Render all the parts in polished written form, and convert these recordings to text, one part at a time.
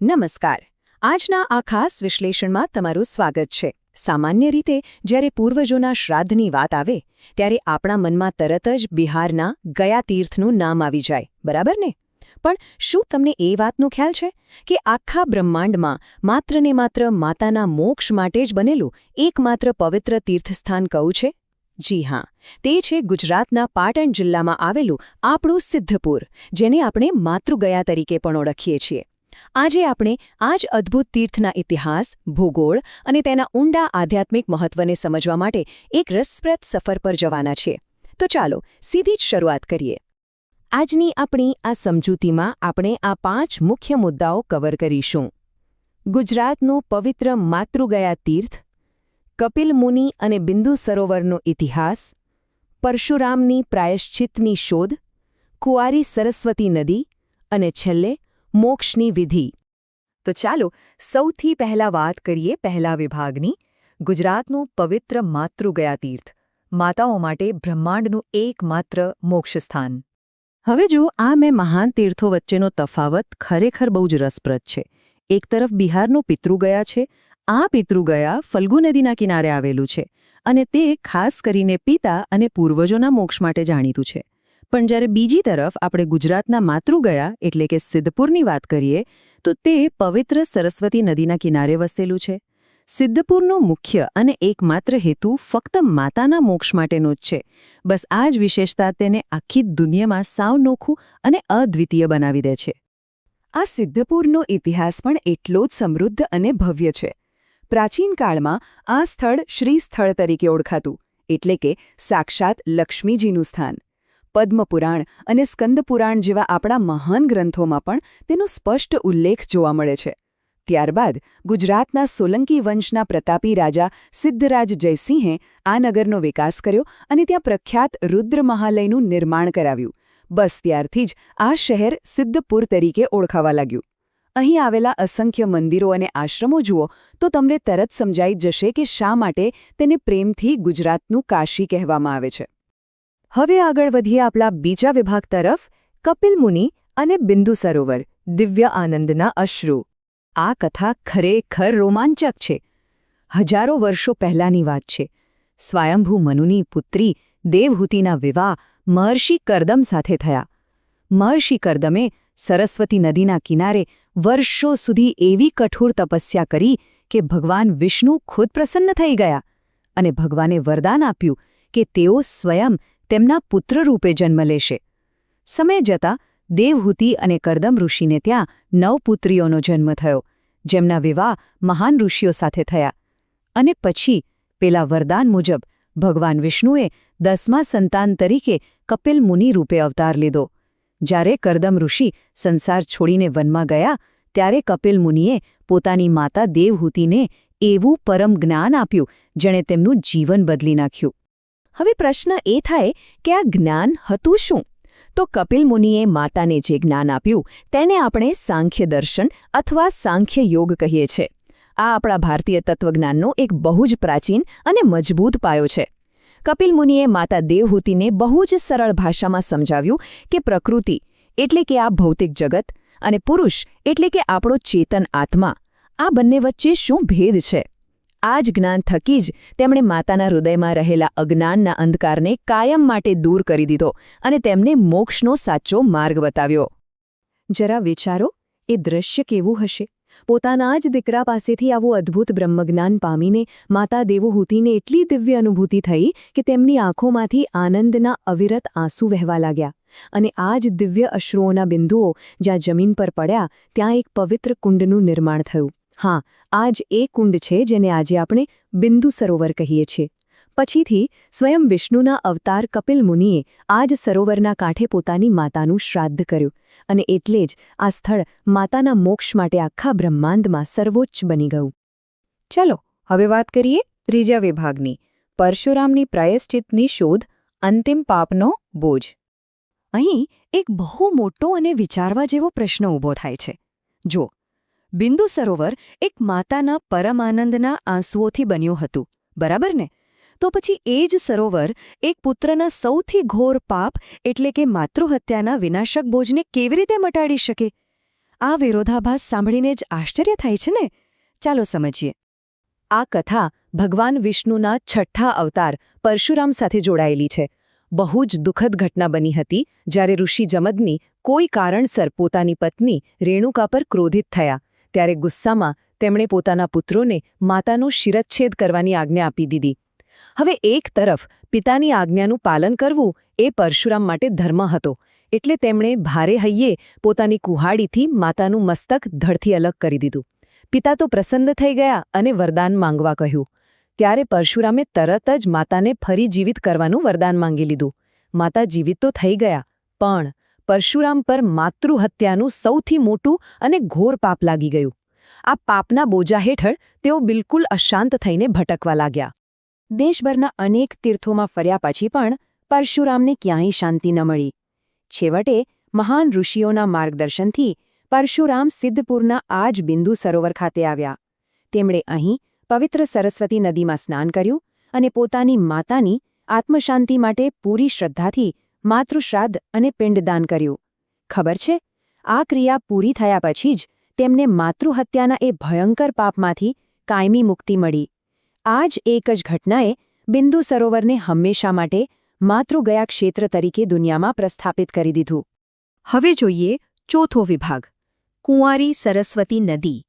નમસ્કાર. આજના આ ખાસ વિશ્લેષણમાં તમારું સ્વાગત છે. સામાન્ય રીતે જ્યારે પૂર્વજોના શ્રાદ્ધની વાત આવે ત્યારે આપણા મનમાં તરત જ બિહારના ગયા તીર્થનું નામ આવી જાય, બરાબર ને? પણ શું તમને એ વાતનો ખ્યાલ છે કે આખા બ્રહ્માંડમાં માત્ર ને માત્ર માતાના મોક્ષ માટે જ બનેલું એકમાત્ર પવિત્ર તીર્થસ્થાન કયું છે? જી હા, તે છે ગુજરાતના પાટણ જિલ્લામાં આવેલું આપણું સિદ્ધપુર, જેને આપણે માતૃગયા તરીકે પણ ઓળખીએ છીએ. આજે આપણે આ જ અદ્ભુત તીર્થના ઇતિહાસ, ભૂગોળ અને તેના ઊંડા આધ્યાત્મિક મહત્વને સમજવા માટે એક રસપ્રદ સફર પર જવાના છીએ. તો ચાલો સીધી જ શરૂઆત કરીએ. આજની આપણી આ સમજૂતીમાં આપણે આ 5 મુખ્ય મુદ્દાઓ કવર કરીશું. ગુજરાતનું પવિત્ર માતૃગયા તીર્થ, કપિલ મુનિ અને બિંદુ સરોવરનો ઇતિહાસ, પરશુરામની પ્રાયશ્ચિતની શોધ, કુંવારી સરસ્વતી નદી અને છેલ્લે મોક્ષની વિધિ. તો ચાલો સૌથી પહેલા વાત કરીએ પહેલા વિભાગની, ગુજરાતનું પવિત્ર માતૃગયા તીર્થ, માતાઓ માટે બ્રહ્માંડનું એકમાત્ર મોક્ષસ્થાન. હવે જો આ મેં મહાન તીર્થો વચ્ચેનો તફાવત ખરેખર બહુ જ રસપ્રદ છે. એક તરફ બિહારનો પિતૃગયા છે. આ પિતૃગયા ફલ્ગુ નદીના કિનારે આવેલું છે અને તે ખાસ કરીને પિતા અને પૂર્વજોના મોક્ષ માટે જાણીતું છે. પણ જ્યારે બીજી તરફ આપણે ગુજરાતના માતૃગયા એટલે કે સિદ્ધપુરની વાત કરીએ તો તે પવિત્ર સરસ્વતી નદીના કિનારે વસેલું છે. સિદ્ધપુરનો મુખ્ય અને એકમાત્ર હેતુ ફક્ત માતાના મોક્ષ માટેનો જ છે. બસ આ જ વિશેષતા તેને આખી દુનિયામાં સાવ નોખું અને અદ્વિતીય બનાવી દે છે. આ સિદ્ધપુરનો ઇતિહાસ પણ એટલો જ સમૃદ્ધ અને ભવ્ય છે. પ્રાચીન કાળમાં આ સ્થળ શ્રી સ્થળ તરીકે ઓળખાતું, એટલે કે સાક્ષાત લક્ષ્મીજીનું સ્થાન. પદ્મપુરાણ અને સ્કંદપુરાણ જેવા આપણા મહાન ગ્રંથોમાં પણ તેનો સ્પષ્ટ ઉલ્લેખ જોવા મળે છે. ત્યારબાદ ગુજરાતના સોલંકી વંશના પ્રતાપી રાજા સિદ્ધરાજ જયસિંહે આ નગરનો વિકાસ કર્યો અને ત્યાં પ્રખ્યાત રુદ્ર મહાલયનું નિર્માણ કરાવ્યું. બસ ત્યારથી જ આ શહેર સિદ્ધપુર તરીકે ઓળખાવા લાગ્યું. અહીં આવેલા અસંખ્ય મંદિરો અને આશ્રમો જુઓ તો તમને તરત સમજાઈ જશે કે શા માટે તેને પ્રેમથી ગુજરાતનું કાશી કહેવામાં આવે છે. હવે આગળ વધીએ આપણા બીજા વિભાગ તરફ, કપિલ મુનિ અને બિંદુ સરોવર, દિવ્ય આનંદના અશ્રુ. આ કથા ખરેખર રોમાંચક છે. હજારો વર્ષો પહેલાંની વાત છે. સ્વયંભૂ મનુની પુત્રી દેવહૂતિના વિવાહ મહર્ષિ કરદમ સાથે થયા. મહર્ષિ કરદમે સરસ્વતી નદીના કિનારે વર્ષો સુધી એવી કઠોર તપસ્યા કરી કે ભગવાન વિષ્ણુ ખુદ પ્રસન્ન થઈ ગયા અને ભગવાને વરદાન આપ્યું કે તેઓ સ્વયં તેમના પુત્ર રૂપે જન્મ લેશે. સમય જતાં દેવહૂતિ અને કરદમ ઋષિને ત્યાં 9 પુત્રીઓનો જન્મ થયો, જેમના વિવાહ મહાન ઋષિઓ સાથે થયા. અને પછી પેલા વરદાન મુજબ ભગવાન વિષ્ણુએ 10મા સંતાન તરીકે કપિલ મુનિ રૂપે અવતાર લીધો. જ્યારે કરદમ ઋષિ સંસાર છોડીને વનમાં ગયા ત્યારે કપિલ મુનિએ પોતાની માતા દેવહૂતિને એવું પરમ જ્ઞાન આપ્યું જેણે તેમનું જીવન બદલી નાખ્યું. હવે પ્રશ્ન એ થાય કે આ જ્ઞાન હતું શું? તો કપિલ મુનિએ માતાને જે જ્ઞાન આપ્યું તેને આપણે સાંખ્ય દર્શન અથવા સાંખ્ય યોગ કહીએ છીએ. આ આપણા ભારતીય તત્વજ્ઞાનનો એક બહુ જ પ્રાચીન અને મજબૂત પાયો છે. કપિલ મુનિએ માતા દેવહૂતિને બહુ જ સરળ ભાષામાં સમજાવ્યું કે પ્રકૃતિ એટલે કે આ ભૌતિક જગત અને પુરુષ એટલે કે આપણો ચેતન આત્મા, આ બંને વચ્ચે શું ભેદ છે. આ જ જ્ઞાન થકી જ તેમણે માતાના હૃદયમાં રહેલા અજ્ઞાનના અંધકારને કાયમ માટે દૂર કરી દીધો અને તેમને મોક્ષનો સાચો માર્ગ બતાવ્યો. જરા વિચારો, એ દ્રશ્ય કેવું હશે? પોતાના જ દીકરા પાસેથી આવું અદ્ભુત બ્રહ્મજ્ઞાન પામીને માતા દેવહૂતિને એટલી દિવ્ય અનુભૂતિ થઈ કે તેમની આંખોમાંથી આનંદના અવિરત આંસુ વહેવા લાગ્યા. અને આ જ દિવ્ય અશ્રુઓના બિંદુઓ જ્યાં જમીન પર પડ્યા ત્યાં એક પવિત્ર કુંડનું નિર્માણ થયું. હા, આ જ એ કુંડ છે જેને આજે આપણે બિંદુ સરોવર કહીએ છીએ. પછીથી સ્વયં વિષ્ણુના અવતાર કપિલ મુનિએ આ જ સરોવરના કાંઠે પોતાની માતાનું શ્રાદ્ધ કર્યું અને એટલે જ આ સ્થળ માતાના મોક્ષ માટે આખા બ્રહ્માંડમાં સર્વોચ્ચ બની ગયું. ચલો હવે વાત કરીએ ત્રીજા વિભાગની, પરશુરામની પ્રાયશ્ચિતની શોધ, અંતિમ પાપનો બોજ. અહીં એક બહુ મોટો અને વિચારવા જેવો પ્રશ્ન ઊભો થાય છે. જો બિંદુ સરોવર એક માતાના પરમાનંદના આંસુઓથી બન્યું હતું, બરાબર ને? તો પછી એ જ સરોવર એક પુત્રના સૌથી ઘોર પાપ એટલે કે માતૃહત્યાના વિનાશક બોજને કેવી રીતે મટાડી શકે? આ વિરોધાભાસ સાંભળીને જ આશ્ચર્ય થાય છે ને? ચાલો સમજીએ. આ કથા ભગવાન વિષ્ણુના 6ઠ્ઠા અવતાર પરશુરામ સાથે જોડાયેલી છે. બહુ જ દુઃખદ ઘટના બની હતી જ્યારે ઋષિ જમદગ્નિ કોઈ કારણસર પોતાની પત્ની રેણુકા પર ક્રોધિત થયા. ત્યારે ગુસ્સામાં તેમણે પોતાના પુત્રોને માતાનો શિરચ્છેદ કરવાની આજ્ઞા આપી દીધી. હવે એક તરફ પિતાની આજ્ઞાનું પાલન કરવું એ પરશુરામ માટે ધર્મ હતો, એટલે તેમણે ભારે હૈયે પોતાની કુહાડીથી માતાનું મસ્તક ધડથી અલગ કરી દીધું. પિતા તો પ્રસન્ન થઈ ગયા અને વરદાન માંગવા કહ્યું. ત્યારે પરશુરામે તરત જ માતાને ફરી જીવિત કરવાનું વરદાન માંગી લીધું. માતા જીવિત તો થઈ ગયા, પણ પરશુરામ પર માતૃહત્યાનું સૌથી મોટું અને ઘોર પાપ લાગી ગયું. આ પાપના બોજા હેઠળ તેઓ બિલકુલ અશાંત થઈને ભટકવા લાગ્યા. દેશભરના અનેક તીર્થોમાં ફર્યા પછી પણ પરશુરામને ક્યાંય શાંતિ ન મળી. છેવટે મહાન ઋષિઓના માર્ગદર્શનથી પરશુરામ સિદ્ધપુરના આ જ બિંદુ સરોવર ખાતે આવ્યા. તેમણે અહીં પવિત્ર સરસ્વતી નદીમાં સ્નાન કર્યું અને પોતાની માતાની આત્મશાંતિ માટે પૂરી શ્રદ્ધાથી માતૃશ્રાદ્ધ અને પિંડદાન કર્યું. ખબર છે, આ ક્રિયા પૂરી થયા પછી જ તેમને માતૃહત્યાના એ ભયંકર પાપમાંથી કાયમી મુક્તિ મળી. આ જ એક જ ઘટનાએ બિંદુ સરોવરને હંમેશા માટે માતૃગયા ક્ષેત્ર તરીકે દુનિયામાં પ્રસ્થાપિત કરી દીધું. હવે જોઈએ ચોથો વિભાગ, કુંવારી સરસ્વતી નદી,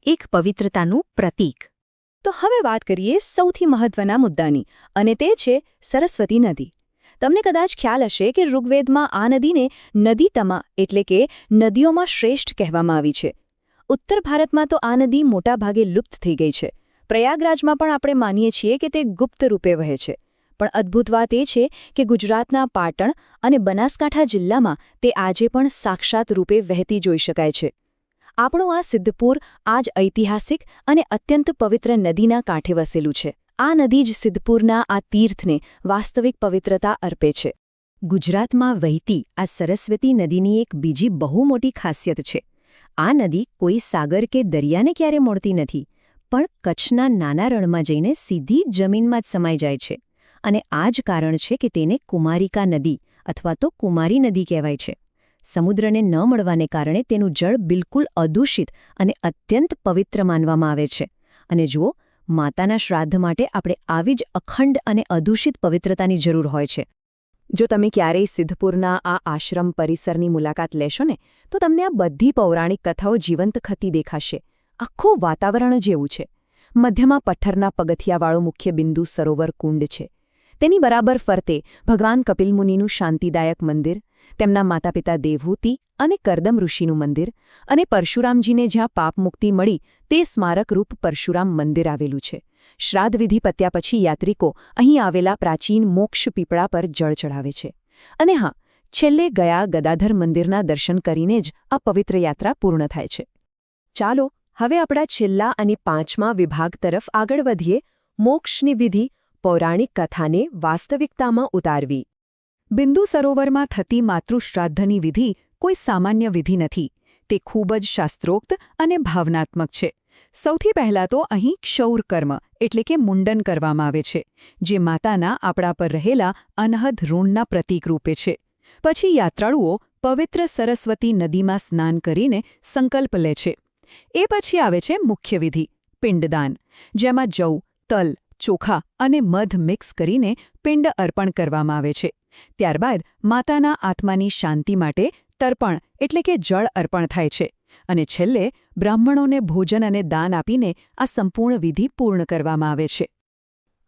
એક પવિત્રતાનું પ્રતીક. તો હવે વાત કરીએ સૌથી મહત્વના મુદ્દાની, અને તે છે સરસ્વતી નદી. તમને કદાચ ખ્યાલ હશે કે ઋગ્વેદમાં આ નદીને નદીતમા એટલે કે નદીઓમાં શ્રેષ્ઠ કહેવામાં આવી છે. ઉત્તર ભારતમાં તો આ નદી મોટાભાગે લુપ્ત થઈ ગઈ છે. પ્રયાગરાજમાં પણ આપણે માનીએ છીએ કે તે ગુપ્ત રૂપે વહે છે. પણ અદ્ભુત વાત એ છે કે ગુજરાતના પાટણ અને બનાસકાંઠા જિલ્લામાં તે આજે પણ સાક્ષાત રૂપે વહેતી જોઈ શકાય છે. આપણું આ સિદ્ધપુર આજ ઐતિહાસિક અને અત્યંત પવિત્ર નદીના કાંઠે વસેલું છે. આ નદી જ સિદ્ધપુરના આ તીર્થને વાસ્તવિક પવિત્રતા અર્પે છે. ગુજરાતમાં વહેતી આ સરસ્વતી નદીની એક બીજી બહુ મોટી ખાસિયત છે. આ નદી કોઈ સાગર કે દરિયાને ક્યારે મળતી નથી, પણ કચ્છના નાના રણમાં જઈને સીધી જમીનમાં જ સમાઈ જાય છે. અને આ જ કારણ છે કે તેને કુમારિકા નદી અથવા તો કુમારી નદી કહેવાય છે. સમુદ્રને ન મળવાને કારણે તેનું જળ બિલકુલ અદૂષિત અને અત્યંત પવિત્ર માનવામાં આવે છે. અને જુઓ, માતાના શ્રાદ્ધ માટે આપણે આવી જ અખંડ અને અદૂષિત પવિત્રતાની જરૂર હોય છે. જો તમે ક્યારેય સિદ્ધપુરના આ આશ્રમ પરિસરની મુલાકાત લેશો ને, તો તમને આ બધી પૌરાણિક કથાઓ જીવંત ખતી દેખાશે. આખું વાતાવરણ જેવું છે. મધ્યમાં પથ્થરના પગથિયાવાળો મુખ્ય બિંદુ સરોવર કુંડ છે. તેની બરાબર ફરતે ભગવાન કપિલ મુનિનું શાંતિદાયક મંદિર, તેમના માતાપિતા દેવહૂતિ અને કરદમ ઋષિનું મંદિર, અને પરશુરામજીને જ્યાં પાપમુક્તિ મળી તે સ્મારકરૂપ પરશુરામ મંદિર આવેલું છે. શ્રાદ્ધવિધિ પત્યા પછી યાત્રિકો અહીં આવેલા પ્રાચીન મોક્ષ પીપળા પર જળ ચઢાવે છે. અને હા, છેલ્લે ગયા ગદાધર મંદિરના દર્શન કરીને જ આ પવિત્ર યાત્રા પૂર્ણ થાય છે. ચાલો હવે આપણા છેલ્લા અને 5મા વિભાગ તરફ આગળ વધીએ, મોક્ષની વિધિ, પૌરાણિક કથાને વાસ્તવિકતામાં ઉતારવી. બિંદુ સરોવરમાં થતી માતૃશ્રાદ્ધની વિધિ કોઈ સામાન્ય વિધિ નથી. તે ખૂબ જ શાસ્ત્રોક્ત અને ભાવનાત્મક છે. સૌથી પહેલાં તો અહીં ક્ષૌર કર્મ એટલે કે મુંડન કરવામાં આવે છે, જે માતાના આપણા પર રહેલા અનહદ ઋણના પ્રતીક રૂપે છે. પછી યાત્રાળુઓ પવિત્ર સરસ્વતી નદીમાં સ્નાન કરીને સંકલ્પ લે છે. એ પછી આવે છે મુખ્ય વિધિ, પિંડદાન, જેમાં જવ, તલ, ચોખા અને મધ મિક્સ કરીને પિંડ અર્પણ કરવામાં આવે છે. ત્યારબાદ માતાના આત્માની શાંતિ માટે તર્પણ એટલે કે જળ અર્પણ થાય છે. અને છેલ્લે બ્રાહ્મણોને ભોજન અને દાન આપીને આ સંપૂર્ણ વિધિ પૂર્ણ કરવામાં આવે છે.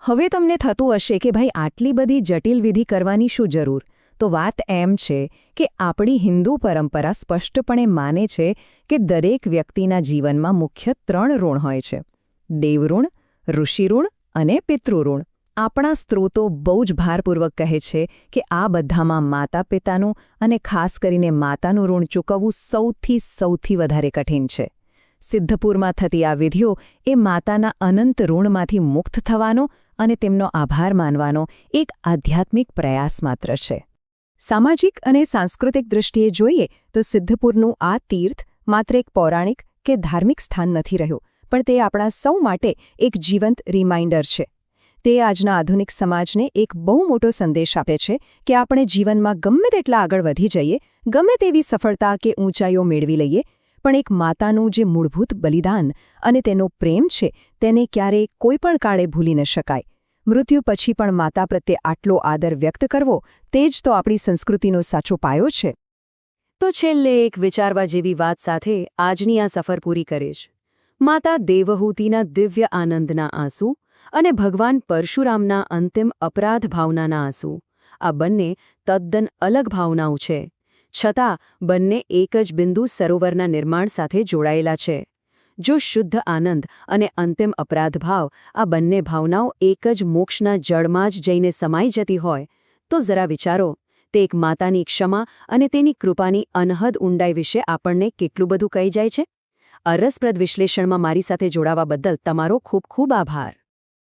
હવે તમને થતું હશે કે ભાઈ આટલી બધી જટિલ વિધિ કરવાની શું જરૂર? તો વાત એમ છે કે આપણી હિન્દુ પરંપરા સ્પષ્ટપણે માને છે કે દરેક વ્યક્તિના જીવનમાં મુખ્ય 3 ઋણ હોય છે: દેવઋણ, ઋષિઋણ અને પિતૃઋણ. આપણા સ્ત્રોતો બહુ જ ભારપૂર્વક કહે છે કે આ બધામાં માતા પિતાનું અને ખાસ કરીને માતાનું ઋણ ચૂકવવું સૌથી વધારે કઠિન છે. સિદ્ધપુરમાં થતી આ વિધિઓ એ માતાના અનંત ઋણમાંથી મુક્ત થવાનો અને તેમનો આભાર માનવાનો એક આધ્યાત્મિક પ્રયાસ માત્ર છે. સામાજિક અને સાંસ્કૃતિક દૃષ્ટિએ જોઈએ તો સિદ્ધપુરનું આ તીર્થ માત્ર એક પૌરાણિક કે ધાર્મિક સ્થાન નથી રહ્યું, પણ તે આપણા સૌ માટે એક જીવંત રિમાઇન્ડર છે. તે આજના આધુનિક સમાજને એક બહુ મોટો સંદેશ આપે છે કે આપણે જીવનમાં ગમે તેટલા આગળ વધી જઈએ, ગમે તેવી સફળતા કે ઊંચાઈઓ મેળવી લઈએ, પણ એક માતાનું જે મૂળભૂત બલિદાન અને તેનો પ્રેમ છે તેને ક્યારેય કોઈપણ કાળે ભૂલી ન શકાય. મૃત્યુ પછી પણ માતા પ્રત્યે આટલો આદર વ્યક્ત કરવો તે જ તો આપણી સંસ્કૃતિનો સાચો પાયો છે. તો છેલ્લે એક વિચારવા જેવી વાત સાથે આજની આ સફર પૂરી કરીશ. માતા દેવહૂતિના દિવ્ય આનંદના આંસુ અને ભગવાન પરશુરામના અંતિમ અપરાધ ભાવનાના આંસુ, આ બંને તદ્દન અલગ ભાવનાઓ છે, છતાં બંને એક જ બિંદુ સરોવરના નિર્માણ સાથે જોડાયેલા છે. જો શુદ્ધ આનંદ અને અંતિમ અપરાધ ભાવ આ બંને ભાવનાઓ એક જ મોક્ષના જળમાં જ જઈને સમાઈ જતી હોય તો જરા વિચારો, તે એક માતાની ક્ષમા અને તેની કૃપાની અનહદ ઊંડાઈ વિશે આપણને કેટલું બધું કહી જાય છે. આ રસપ્રદ વિશ્લેષણમાં મારી સાથે જોડાવા બદલ તમારો ખૂબ ખૂબ આભાર.